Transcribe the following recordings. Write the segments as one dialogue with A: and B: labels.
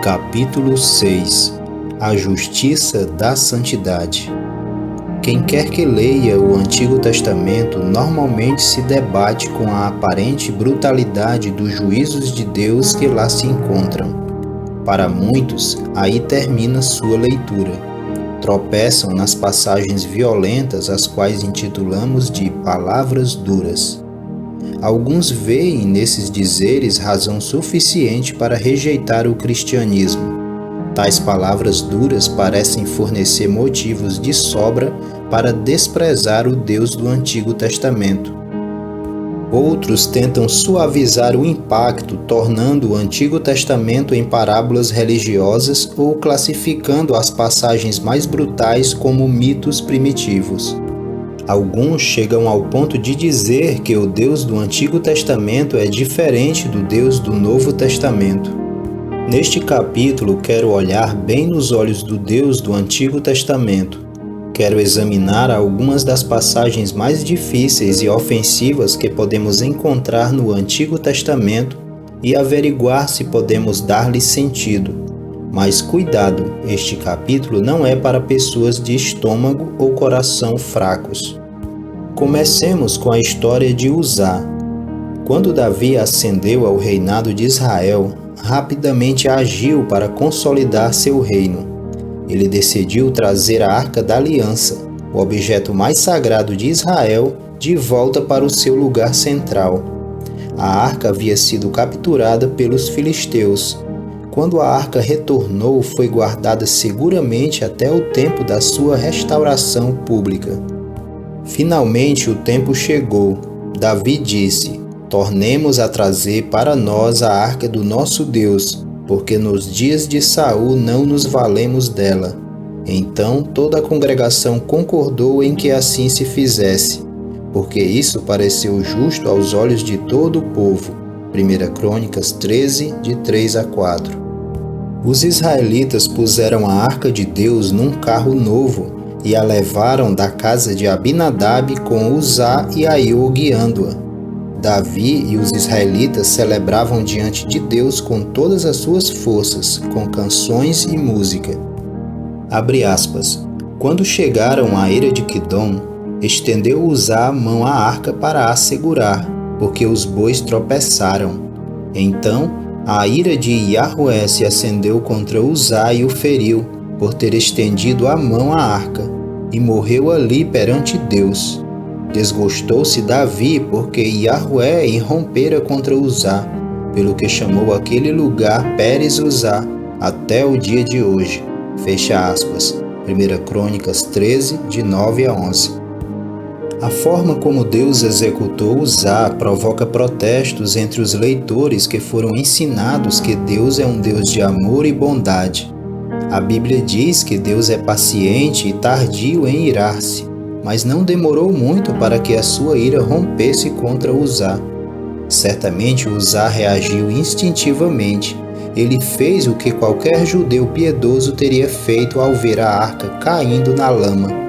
A: Capítulo 6 A Justiça da Santidade. Quem quer que leia o Antigo Testamento normalmente se debate com a aparente brutalidade dos juízos de Deus que lá se encontram. Para muitos, aí termina sua leitura. Tropeçam nas passagens violentas, as quais intitulamos de palavras duras. Alguns veem nesses dizeres razão suficiente para rejeitar o cristianismo. Tais palavras duras parecem fornecer motivos de sobra para desprezar o Deus do Antigo Testamento. Outros tentam suavizar o impacto, tornando o Antigo Testamento em parábolas religiosas ou classificando as passagens mais brutais como mitos primitivos. Alguns chegam ao ponto de dizer que o Deus do Antigo Testamento é diferente do Deus do Novo Testamento. Neste capítulo, quero olhar bem nos olhos do Deus do Antigo Testamento. Quero examinar algumas das passagens mais difíceis e ofensivas que podemos encontrar no Antigo Testamento e averiguar se podemos dar-lhe sentido. Mas cuidado, este capítulo não é para pessoas de estômago ou coração fracos. Comecemos com a história de Uzá. Quando Davi ascendeu ao reinado de Israel, rapidamente agiu para consolidar seu reino. Ele decidiu trazer a Arca da Aliança, o objeto mais sagrado de Israel, de volta para o seu lugar central. A arca havia sido capturada pelos filisteus. Quando a arca retornou, foi guardada seguramente até o tempo da sua restauração pública. Finalmente o tempo chegou. Davi disse: "Tornemos a trazer para nós a arca do nosso Deus, porque nos dias de Saul não nos valemos dela." Então toda a congregação concordou em que assim se fizesse, porque isso pareceu justo aos olhos de todo o povo. 1 Crônicas 13, de 3 a 4. Os israelitas puseram a arca de Deus num carro novo e a levaram da casa de Abinadab com Uzá e Aiô guiando-a. Davi e os israelitas celebravam diante de Deus com todas as suas forças, com canções e música. Abre aspas. Quando chegaram à eira de Quidom, estendeu Uzá a mão à arca para a segurar, porque os bois tropeçaram. Então a ira de Yahweh se acendeu contra Uzá e o feriu, por ter estendido a mão à arca, e morreu ali perante Deus. Desgostou-se Davi, porque Yahweh irrompera contra Uzá, pelo que chamou aquele lugar Pérez Uzá, até o dia de hoje. Fecha aspas. 1 Crônicas 13, de 9 a 11. A forma como Deus executou Uzá provoca protestos entre os leitores que foram ensinados que Deus é um Deus de amor e bondade. A Bíblia diz que Deus é paciente e tardio em irar-se, mas não demorou muito para que a sua ira rompesse contra Uzá. Certamente Uzá reagiu instintivamente. Ele fez o que qualquer judeu piedoso teria feito ao ver a arca caindo na lama.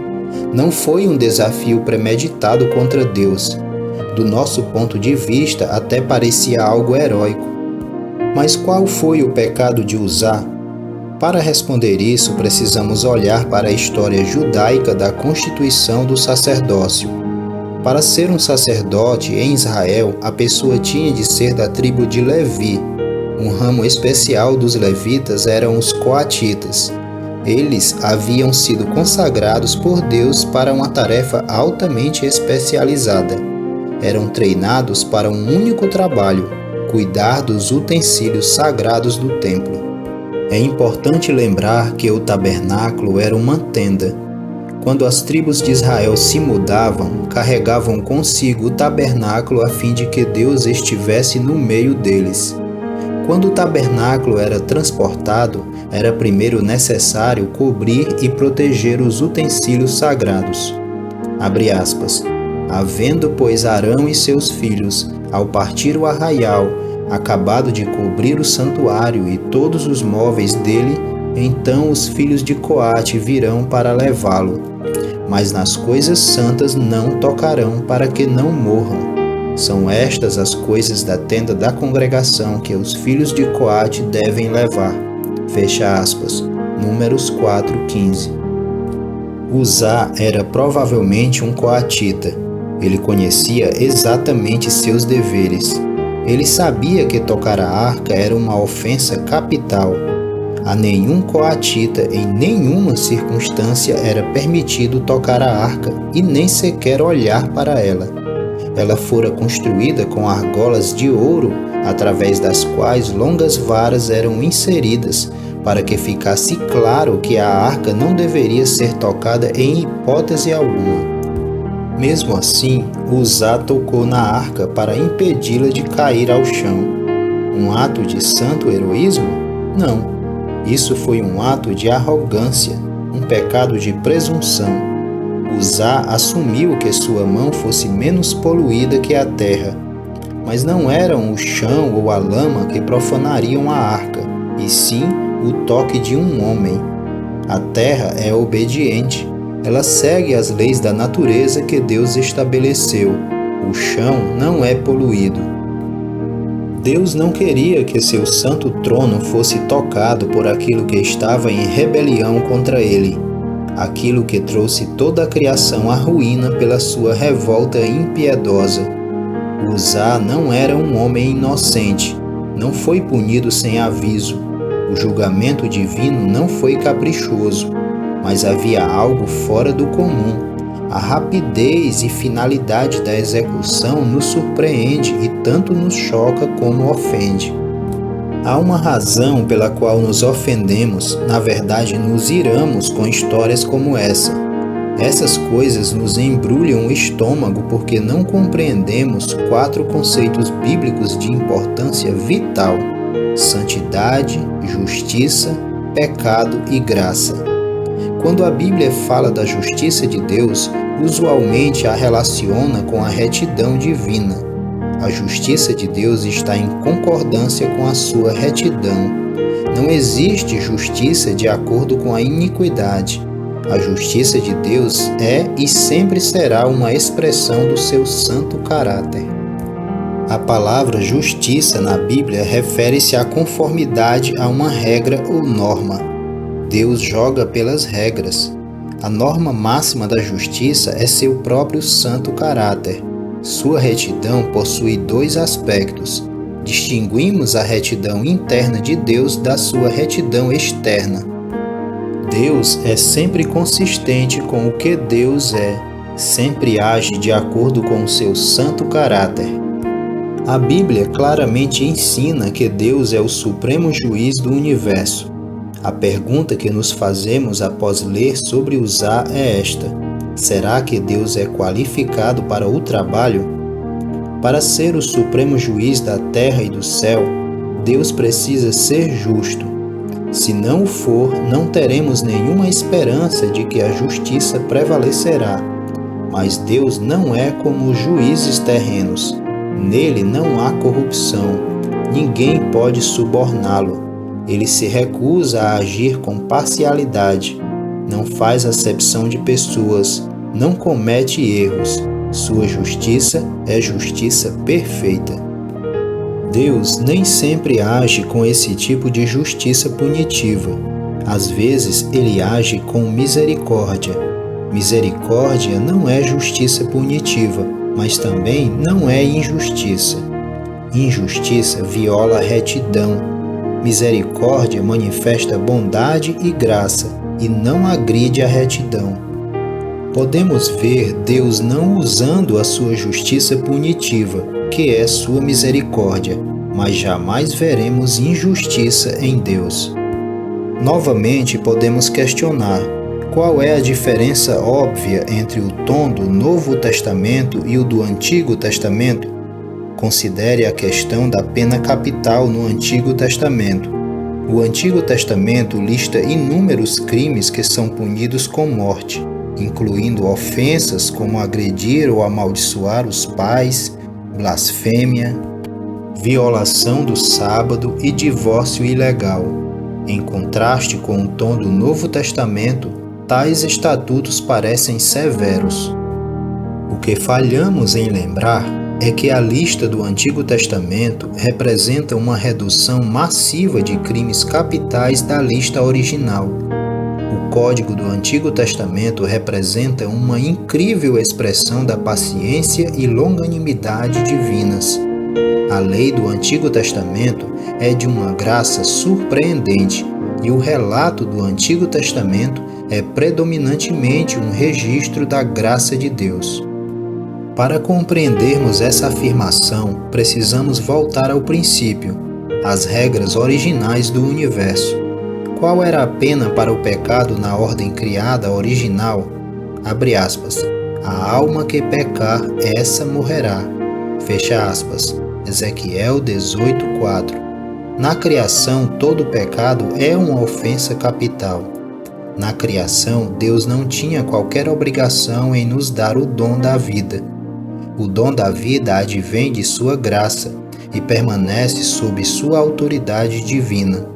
A: Não foi um desafio premeditado contra Deus. Do nosso ponto de vista, até parecia algo heróico. Mas qual foi o pecado de Uzá? Para responder isso, precisamos olhar para a história judaica da constituição do sacerdócio. Para ser um sacerdote em Israel, a pessoa tinha de ser da tribo de Levi. Um ramo especial dos levitas eram os coatitas. Eles haviam sido consagrados por Deus para uma tarefa altamente especializada. Eram treinados para um único trabalho: cuidar dos utensílios sagrados do templo. É importante lembrar que o tabernáculo era uma tenda. Quando as tribos de Israel se mudavam, carregavam consigo o tabernáculo a fim de que Deus estivesse no meio deles. Quando o tabernáculo era transportado, era primeiro necessário cobrir e proteger os utensílios sagrados. Abre aspas. Havendo, pois, Arão e seus filhos, ao partir o arraial, acabado de cobrir o santuário e todos os móveis dele, então os filhos de Coate virão para levá-lo. Mas nas coisas santas não tocarão, para que não morram. São estas as coisas da tenda da congregação que os filhos de Coate devem levar: Fecha aspas. Números 4:15. Uzá era provavelmente um coatita. Ele conhecia exatamente seus deveres. Ele sabia que tocar a arca era uma ofensa capital. A nenhum coatita em nenhuma circunstância era permitido tocar a arca e nem sequer olhar para ela. Ela fora construída com argolas de ouro, através das quais longas varas eram inseridas, para que ficasse claro que a arca não deveria ser tocada em hipótese alguma. Mesmo assim, Uzá tocou na arca para impedi-la de cair ao chão. Um ato de santo heroísmo? Não. Isso foi um ato de arrogância, um pecado de presunção. Uzá assumiu que sua mão fosse menos poluída que a terra. Mas não eram o chão ou a lama que profanariam a arca, e sim o toque de um homem. A terra é obediente. Ela segue as leis da natureza que Deus estabeleceu. O chão não é poluído. Deus não queria que seu santo trono fosse tocado por aquilo que estava em rebelião contra ele, aquilo que trouxe toda a criação à ruína pela sua revolta impiedosa. Uzá não era um homem inocente, não foi punido sem aviso. O julgamento divino não foi caprichoso, mas havia algo fora do comum. A rapidez e finalidade da execução nos surpreende e tanto nos choca como ofende. Há uma razão pela qual nos ofendemos, na verdade nos iramos com histórias como essa. Essas coisas nos embrulham o estômago porque não compreendemos 4 conceitos bíblicos de importância vital: santidade, justiça, pecado e graça. Quando a Bíblia fala da justiça de Deus, usualmente a relaciona com a retidão divina. A justiça de Deus está em concordância com a sua retidão. Não existe justiça de acordo com a iniquidade. A justiça de Deus é e sempre será uma expressão do seu santo caráter. A palavra justiça na Bíblia refere-se à conformidade a uma regra ou norma. Deus joga pelas regras. A norma máxima da justiça é seu próprio santo caráter. Sua retidão possui 2 aspectos. Distinguimos a retidão interna de Deus da sua retidão externa. Deus é sempre consistente com o que Deus é, sempre age de acordo com o seu santo caráter. A Bíblia claramente ensina que Deus é o supremo juiz do universo. A pergunta que nos fazemos após ler sobre Uzá é esta: será que Deus é qualificado para o trabalho? Para ser o supremo juiz da terra e do céu, Deus precisa ser justo. Se não o for, não teremos nenhuma esperança de que a justiça prevalecerá. Mas Deus não é como os juízes terrenos. Nele não há corrupção. Ninguém pode suborná-lo. Ele se recusa a agir com parcialidade, não faz acepção de pessoas, não comete erros. Sua justiça é justiça perfeita. Deus nem sempre age com esse tipo de justiça punitiva. Às vezes, ele age com misericórdia. Misericórdia não é justiça punitiva, mas também não é injustiça. Injustiça viola a retidão. Misericórdia manifesta bondade e graça e não agride a retidão. Podemos ver Deus não usando a sua justiça punitiva, que é sua misericórdia, mas jamais veremos injustiça em Deus. Novamente podemos questionar: qual é a diferença óbvia entre o tom do Novo Testamento e o do Antigo Testamento? Considere a questão da pena capital no Antigo Testamento. O Antigo Testamento lista inúmeros crimes que são punidos com morte, incluindo ofensas como agredir ou amaldiçoar os pais, blasfêmia, violação do sábado e divórcio ilegal. Em contraste com o tom do Novo Testamento, tais estatutos parecem severos. O que falhamos em lembrar é que a lista do Antigo Testamento representa uma redução massiva de crimes capitais da lista original. O Código do Antigo Testamento representa uma incrível expressão da paciência e longanimidade divinas. A lei do Antigo Testamento é de uma graça surpreendente e o relato do Antigo Testamento é predominantemente um registro da graça de Deus. Para compreendermos essa afirmação, precisamos voltar ao princípio, às regras originais do universo. Qual era a pena para o pecado na ordem criada original? Abre aspas. A alma que pecar, essa morrerá. Fecha aspas. Ezequiel 18:4. Na criação, todo pecado é uma ofensa capital. Na criação, Deus não tinha qualquer obrigação em nos dar o dom da vida. O dom da vida advém de sua graça e permanece sob sua autoridade divina.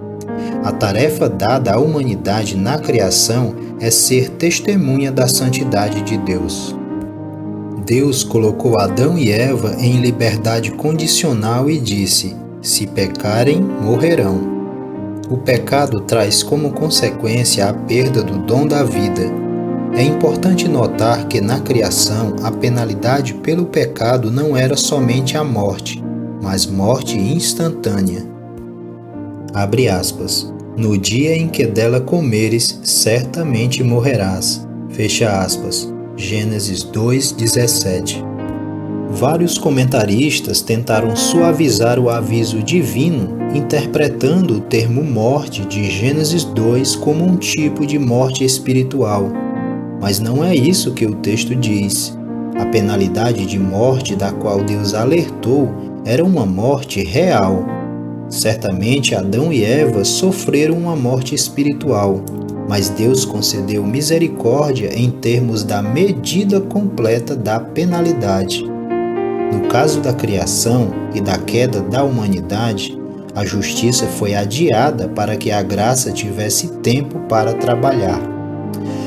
A: A tarefa dada à humanidade na criação é ser testemunha da santidade de Deus. Deus colocou Adão e Eva em liberdade condicional e disse: se pecarem, morrerão. O pecado traz como consequência a perda do dom da vida. É importante notar que na criação a penalidade pelo pecado não era somente a morte, mas morte instantânea. Abre aspas. No dia em que dela comeres, certamente morrerás. Fecha aspas. Gênesis 2:17. Vários comentaristas tentaram suavizar o aviso divino, interpretando o termo morte de Gênesis 2 como um tipo de morte espiritual. Mas não é isso que o texto diz. A penalidade de morte da qual Deus alertou era uma morte real. Certamente Adão e Eva sofreram uma morte espiritual, mas Deus concedeu misericórdia em termos da medida completa da penalidade. No caso da criação e da queda da humanidade, a justiça foi adiada para que a graça tivesse tempo para trabalhar.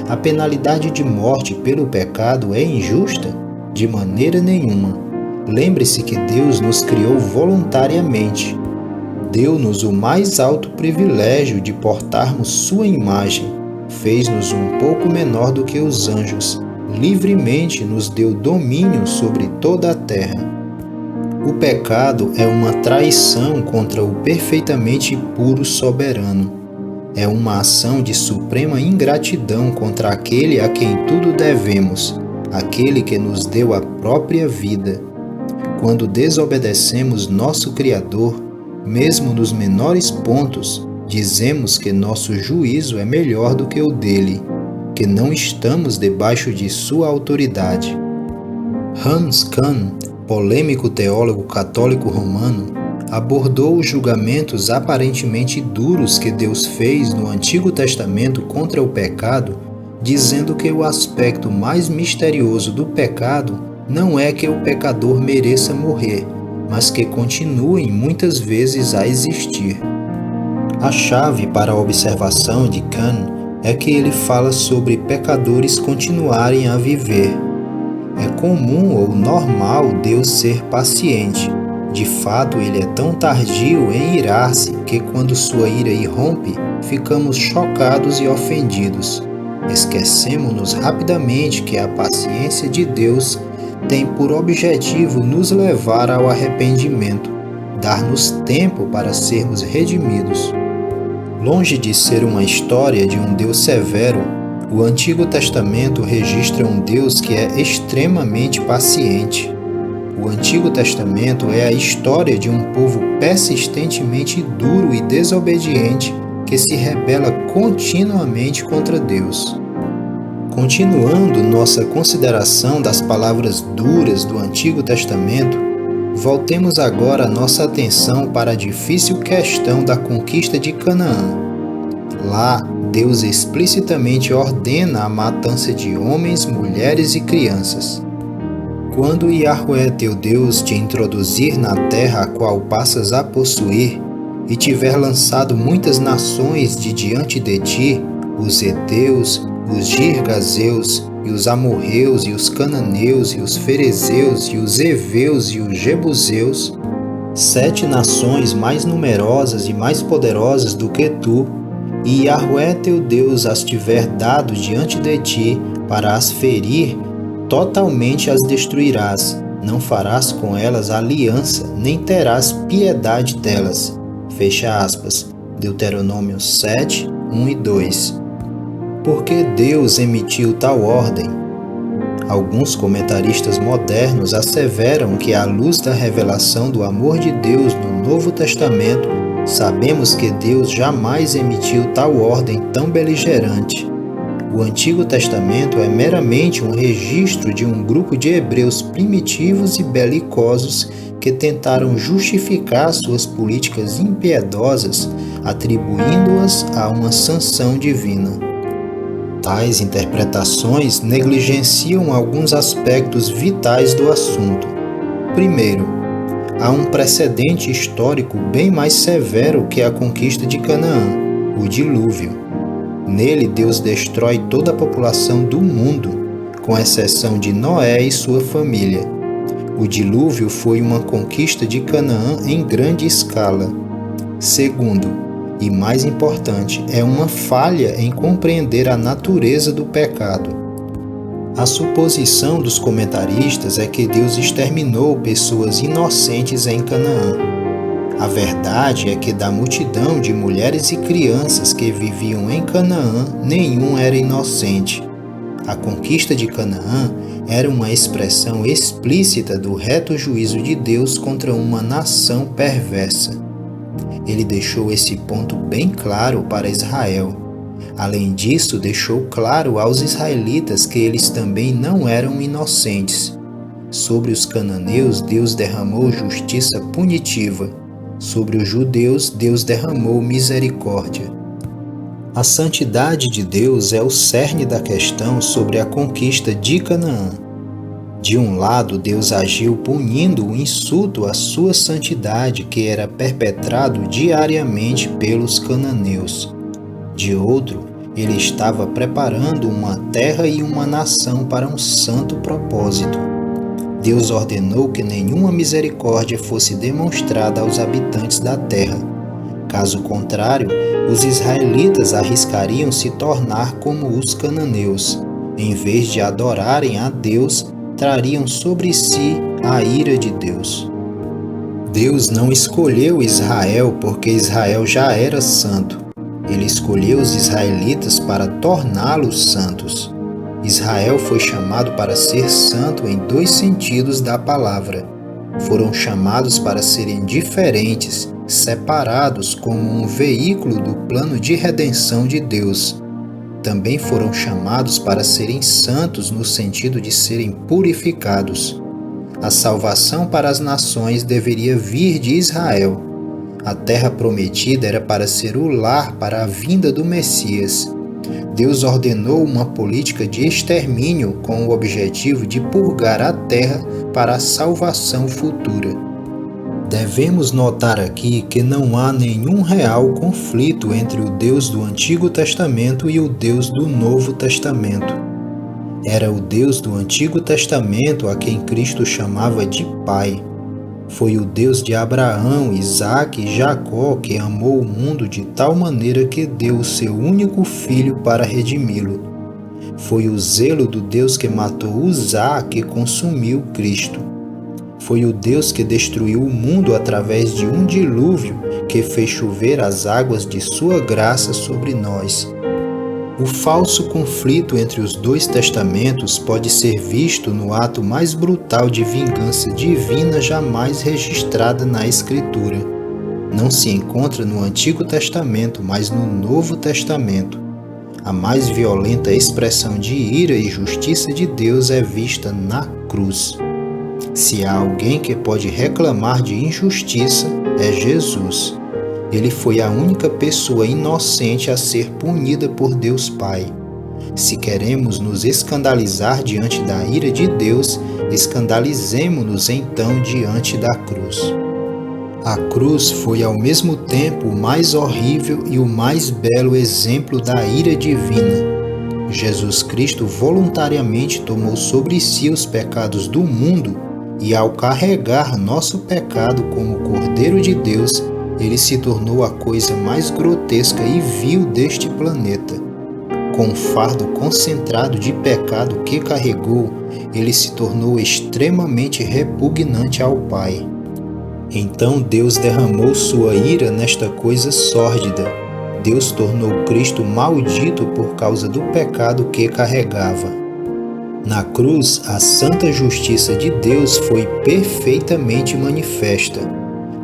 A: A penalidade de morte pelo pecado é injusta? De maneira nenhuma. Lembre-se que Deus nos criou voluntariamente. Deu-nos o mais alto privilégio de portarmos sua imagem, fez-nos um pouco menor do que os anjos, livremente nos deu domínio sobre toda a terra. O pecado é uma traição contra o perfeitamente puro soberano. É uma ação de suprema ingratidão contra aquele a quem tudo devemos, aquele que nos deu a própria vida. Quando desobedecemos nosso Criador, mesmo nos menores pontos, dizemos que nosso juízo é melhor do que o dele, que não estamos debaixo de sua autoridade. Hans Kahn, polêmico teólogo católico romano, abordou os julgamentos aparentemente duros que Deus fez no Antigo Testamento contra o pecado, dizendo que o aspecto mais misterioso do pecado não é que o pecador mereça morrer, mas que continuem muitas vezes a existir. A chave para a observação de Kahn é que ele fala sobre pecadores continuarem a viver. É comum ou normal Deus ser paciente. De fato, ele é tão tardio em irar-se que quando sua ira irrompe, ficamos chocados e ofendidos. Esquecemos-nos rapidamente que a paciência de Deus tem por objetivo nos levar ao arrependimento, dar-nos tempo para sermos redimidos. Longe de ser uma história de um Deus severo, o Antigo Testamento registra um Deus que é extremamente paciente. O Antigo Testamento é a história de um povo persistentemente duro e desobediente que se rebela continuamente contra Deus. Continuando nossa consideração das palavras duras do Antigo Testamento, voltemos agora nossa atenção para a difícil questão da conquista de Canaã. Lá, Deus explicitamente ordena a matança de homens, mulheres e crianças. Quando Yahweh teu Deus te introduzir na terra a qual passas a possuir, e tiver lançado muitas nações de diante de ti, os heteus, os girgazeus, e os amorreus, e os cananeus, e os ferezeus, e os heveus, e os jebuseus, 7 nações mais numerosas e mais poderosas do que tu, e Yahvé teu Deus as tiver dado diante de ti para as ferir, totalmente as destruirás. Não farás com elas aliança, nem terás piedade delas. Fecha aspas. Deuteronômio 7, 1 e 2. Por que Deus emitiu tal ordem? Alguns comentaristas modernos asseveram que, à luz da revelação do amor de Deus no Novo Testamento, sabemos que Deus jamais emitiu tal ordem tão beligerante. O Antigo Testamento é meramente um registro de um grupo de hebreus primitivos e belicosos que tentaram justificar suas políticas impiedosas, atribuindo-as a uma sanção divina. Tais interpretações negligenciam alguns aspectos vitais do assunto. Primeiro, há um precedente histórico bem mais severo que a conquista de Canaã, o dilúvio. Nele, Deus destrói toda a população do mundo, com exceção de Noé e sua família. O dilúvio foi uma conquista de Canaã em grande escala. Segundo, e mais importante, é uma falha em compreender a natureza do pecado. A suposição dos comentaristas é que Deus exterminou pessoas inocentes em Canaã. A verdade é que da multidão de mulheres e crianças que viviam em Canaã, nenhum era inocente. A conquista de Canaã era uma expressão explícita do reto juízo de Deus contra uma nação perversa. Ele deixou esse ponto bem claro para Israel. Além disso, deixou claro aos israelitas que eles também não eram inocentes. Sobre os cananeus, Deus derramou justiça punitiva. Sobre os judeus, Deus derramou misericórdia. A santidade de Deus é o cerne da questão sobre a conquista de Canaã. De um lado, Deus agiu punindo o insulto à sua santidade que era perpetrado diariamente pelos cananeus. De outro, ele estava preparando uma terra e uma nação para um santo propósito. Deus ordenou que nenhuma misericórdia fosse demonstrada aos habitantes da terra. Caso contrário, os israelitas arriscariam se tornar como os cananeus. Em vez de adorarem a Deus, trariam sobre si a ira de Deus. Deus não escolheu Israel porque Israel já era santo. Ele escolheu os israelitas para torná-los santos. Israel foi chamado para ser santo em 2 sentidos da palavra. Foram chamados para serem diferentes, separados como um veículo do plano de redenção de Deus. Também foram chamados para serem santos no sentido de serem purificados. A salvação para as nações deveria vir de Israel. A terra prometida era para ser o lar para a vinda do Messias. Deus ordenou uma política de extermínio com o objetivo de purgar a terra para a salvação futura. Devemos notar aqui que não há nenhum real conflito entre o Deus do Antigo Testamento e o Deus do Novo Testamento. Era o Deus do Antigo Testamento a quem Cristo chamava de Pai. Foi o Deus de Abraão, Isaque e Jacó que amou o mundo de tal maneira que deu o seu único filho para redimi-lo. Foi o zelo do Deus que matou Uzá que consumiu Cristo. Foi o Deus que destruiu o mundo através de um dilúvio que fez chover as águas de sua graça sobre nós. O falso conflito entre os 2 testamentos pode ser visto no ato mais brutal de vingança divina jamais registrada na Escritura. Não se encontra no Antigo Testamento, mas no Novo Testamento. A mais violenta expressão de ira e justiça de Deus é vista na cruz. Se há alguém que pode reclamar de injustiça, é Jesus. Ele foi a única pessoa inocente a ser punida por Deus Pai. Se queremos nos escandalizar diante da ira de Deus, escandalizemo-nos então diante da cruz. A cruz foi ao mesmo tempo o mais horrível e o mais belo exemplo da ira divina. Jesus Cristo voluntariamente tomou sobre si os pecados do mundo e, ao carregar nosso pecado como Cordeiro de Deus, ele se tornou a coisa mais grotesca e vil deste planeta. Com o fardo concentrado de pecado que carregou, ele se tornou extremamente repugnante ao Pai. Então Deus derramou sua ira nesta coisa sórdida. Deus tornou Cristo maldito por causa do pecado que carregava. Na cruz, a santa justiça de Deus foi perfeitamente manifesta.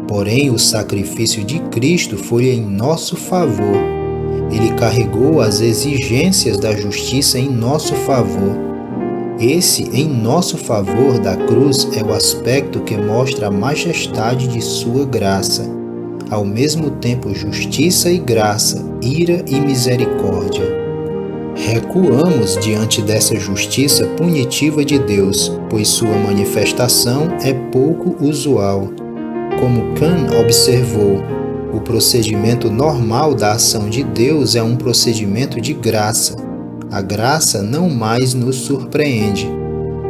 A: Porém, o sacrifício de Cristo foi em nosso favor. Ele carregou as exigências da justiça em nosso favor. Esse em nosso favor da cruz é o aspecto que mostra a majestade de sua graça. Ao mesmo tempo justiça e graça, ira e misericórdia. Recuamos diante dessa justiça punitiva de Deus, pois sua manifestação é pouco usual. Como Kant observou, o procedimento normal da ação de Deus é um procedimento de graça. A graça não mais nos surpreende.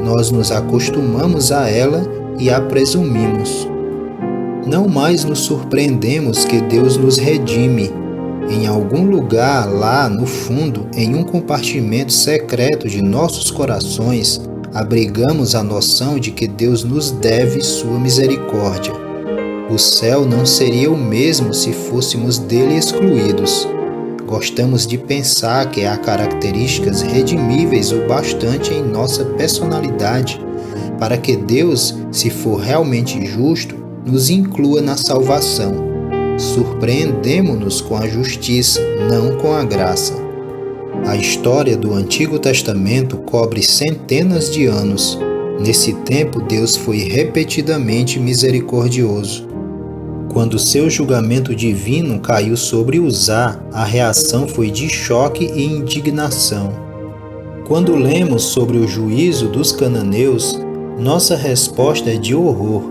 A: Nós nos acostumamos a ela e a presumimos. Não mais nos surpreendemos que Deus nos redime. Em algum lugar lá no fundo, em um compartimento secreto de nossos corações, abrigamos a noção de que Deus nos deve sua misericórdia. O céu não seria o mesmo se fôssemos dele excluídos. Gostamos de pensar que há características redimíveis o bastante em nossa personalidade para que Deus, se for realmente justo, nos inclua na salvação. Surpreendemo-nos com a justiça, não com a graça. A história do Antigo Testamento cobre centenas de anos. Nesse tempo, Deus foi repetidamente misericordioso. Quando seu julgamento divino caiu sobre Uzá, a reação foi de choque e indignação. Quando lemos sobre o juízo dos cananeus, nossa resposta é de horror.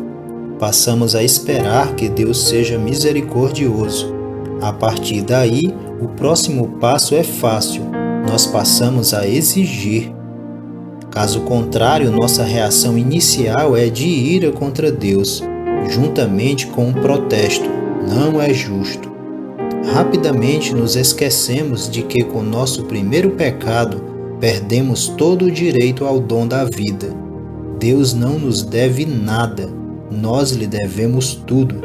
A: Passamos a esperar que Deus seja misericordioso. A partir daí, o próximo passo é fácil. Nós passamos a exigir. Caso contrário, nossa reação inicial é de ira contra Deus, juntamente com um protesto: não é justo. Rapidamente nos esquecemos de que com nosso primeiro pecado perdemos todo o direito ao dom da vida. Deus não nos deve nada, nós lhe devemos tudo.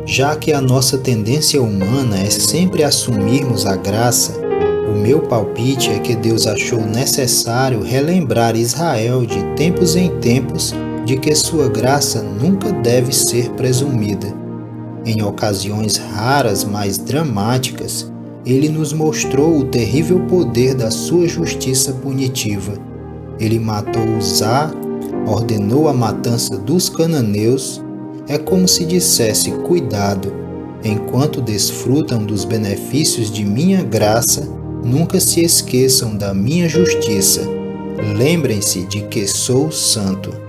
A: Já que a nossa tendência humana é sempre assumirmos a graça, o meu palpite é que Deus achou necessário relembrar Israel de tempos em tempos de que sua graça nunca deve ser presumida. Em ocasiões raras, mas dramáticas, ele nos mostrou o terrível poder da sua justiça punitiva. Ele matou Uzá, ordenou a matança dos cananeus. É como se dissesse: cuidado, enquanto desfrutam dos benefícios de minha graça, nunca se esqueçam da minha justiça. Lembrem-se de que sou santo.